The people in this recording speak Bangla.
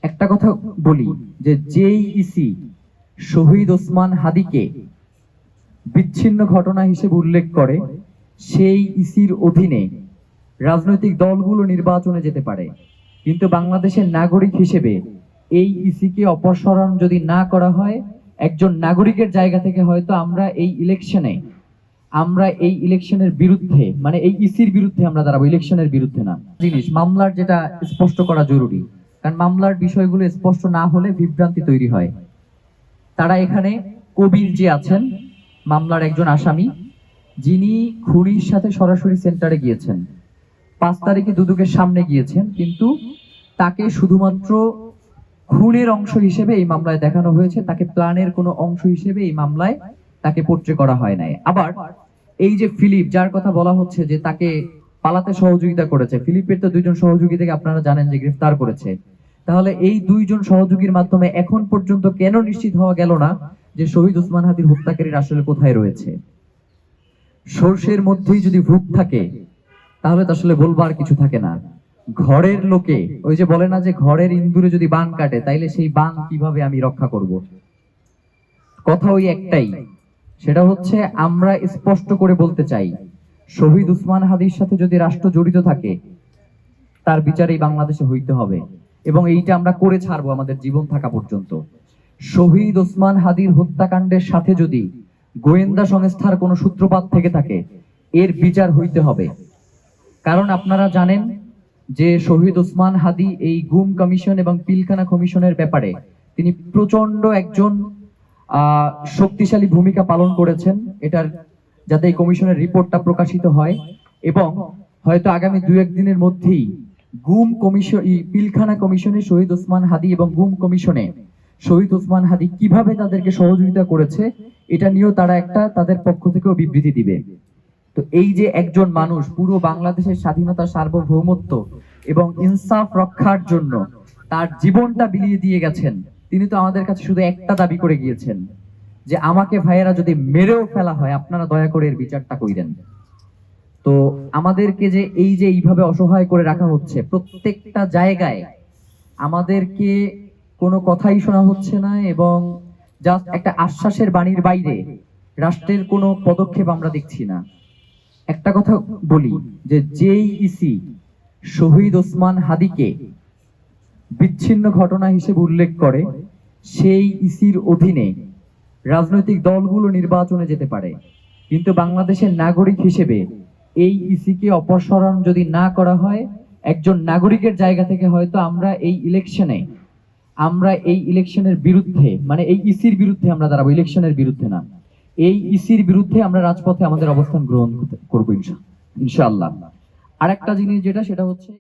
একটা কথা বলি যে যেই ইসি শহীদ ওসমান হাদিকে বিচ্ছিন্ন ঘটনা হিসেবে উল্লেখ করে সেই ইসির অধীনে রাজনৈতিক দলগুলো নির্বাচনে যেতে পারে, কিন্তু বাংলাদেশের নাগরিক হিসেবে এই ইসিকে অপসারণ যদি না করা হয়, একজন নাগরিকের জায়গা থেকে হয়তো আমরা এই ইলেকশনের বিরুদ্ধে, মানে এই ইসির বিরুদ্ধে আমরা দাঁড়াবো, ইলেকশনের বিরুদ্ধে না। জিনিস মামলার যেটা স্পষ্ট করা জরুরি, কারণ মামলার বিষয়গুলো স্পষ্ট না হলে বিভ্রান্তি তৈরি হয়। তারা এখানে কবির যে আছেন মামলার একজন আসামি, যিনি খুনির সাথে সরাসরি সেন্টারে গিয়েছেন, 5 তারিখে দুদকের সামনে গিয়েছেন, কিন্তু তাকে শুধুমাত্র খুনের অংশ হিসেবে এই মামলায় দেখানো হয়েছে, তাকে প্ল্যানের কোনো অংশ হিসেবে এই মামলায় তাকে পোট্রে করা হয় নাই। আবার এই যে ফিলিপ, যার কথা বলা হচ্ছে যে তাকে পালাতে সহযোগিতা করেছে, ফিলিপের তো 2 জন সহযোগী থেকে আপনারা জানেন যে গ্রেফতার করেছে। তাহলে এই 2 জন সহযোগীর মাধ্যমে এখন পর্যন্ত কেন নিশ্চিত হওয়া গেল না যে শহীদ ওসমান হাদির হত্যাকারীর আসলে কোথায় রয়েছে? সর্ষের মধ্যেই যদি ভূত থাকে তাহলে তো আসলে বলবার কিছু থাকে না। ঘরের লোকে ওই যে বলে না যে ঘরের ইন্দুরে যদি বান কাটে তাইলে সেই বান কিভাবে আমি রক্ষা করব? কথা ওই একটাই, সেটা হচ্ছে আমরা স্পষ্ট করে বলতে চাই, শহীদ ওসমান হাদির সাথে যদি রাষ্ট্র জড়িত থাকে তার বিচারেই বাংলাদেশে হইতে হবে, এবং এইটা আমরা করে ছাড়বো আমাদের জীবন থাকা পর্যন্ত। শহীদ ওসমান হাদির হত্যাকাণ্ডের সাথে যদি গোয়েন্দা সংস্থার কোনো সূত্রপাত থেকে থাকে, এর বিচার হইতে হবে। কারণ আপনারা জানেন যে শহীদ ওসমান হাদি এই গুম কমিশন এবং পিলখানা কমিশনের ব্যাপারে তিনি প্রচন্ড একজন শক্তিশালী ভূমিকা পালন করেছেন, এটার যাতে এই কমিশনের রিপোর্টটা প্রকাশিত হয়, এবং হয়তো আগামী 2-1 দিনের মধ্যেই গুম কমিশন, পিলখানা কমিশনে শহীদ ওসমান হাদি এবং গুম কমিশনে শহীদ ওসমান হাদি কিভাবে তাদেরকে সহযোগিতা করেছে এটা নিয়েও তারা একটা তাদের পক্ষ থেকেও বিবৃতি দিবে। তো এই যে একজন মানুষ পুরো বাংলাদেশের স্বাধীনতা, সার্বভৌমত্ব এবং ইনসাফ রক্ষার জন্য তার জীবনটা বিলিয়ে দিয়ে গেছেন, তিনি তো আমাদের কাছে শুধু একটা দাবি করে গিয়েছেন যে আমাকে ভাইয়েরা যদি মেরেও ফেলা হয় আপনারা দয়া করে এর বিচারটা কইরেন। তো আমাদেরকে যে এইভাবে অসহায় করে রাখা হচ্ছে, প্রত্যেকটা জায়গায় আমাদেরকে কোনো কথাই শোনা হচ্ছে না, এবং জাস্ট একটা আশ্বাসের বাণীর বাইরে রাষ্ট্রের কোনো পদক্ষেপ আমরা দেখছি না। একটা কথা বলি যে যেই ইসি শহীদ ওসমান হাদিকে বিচ্ছিন্ন ঘটনা হিসেবে উল্লেখ করে সেই ইসির অধীনে রাজনৈতিক দলগুলো নির্বাচনে যেতে পারে, কিন্তু বাংলাদেশের নাগরিক হিসেবে এই ইসিকে অপসারণ যদি না করা হয়, একজন নাগরিকের জায়গা থেকে হয়তো আমরা এই ইলেকশনের বিরুদ্ধে, মানে এই ইসির বিরুদ্ধে আমরা দাঁড়াবো, ইলেকশনের বিরুদ্ধে না। এই ইসির বিরুদ্ধে আমরা রাজপথে আমাদের অবস্থান গ্রহণ করবো ইনশাআল্লাহ। আরেকটা জিনিস যেটা, সেটা হচ্ছে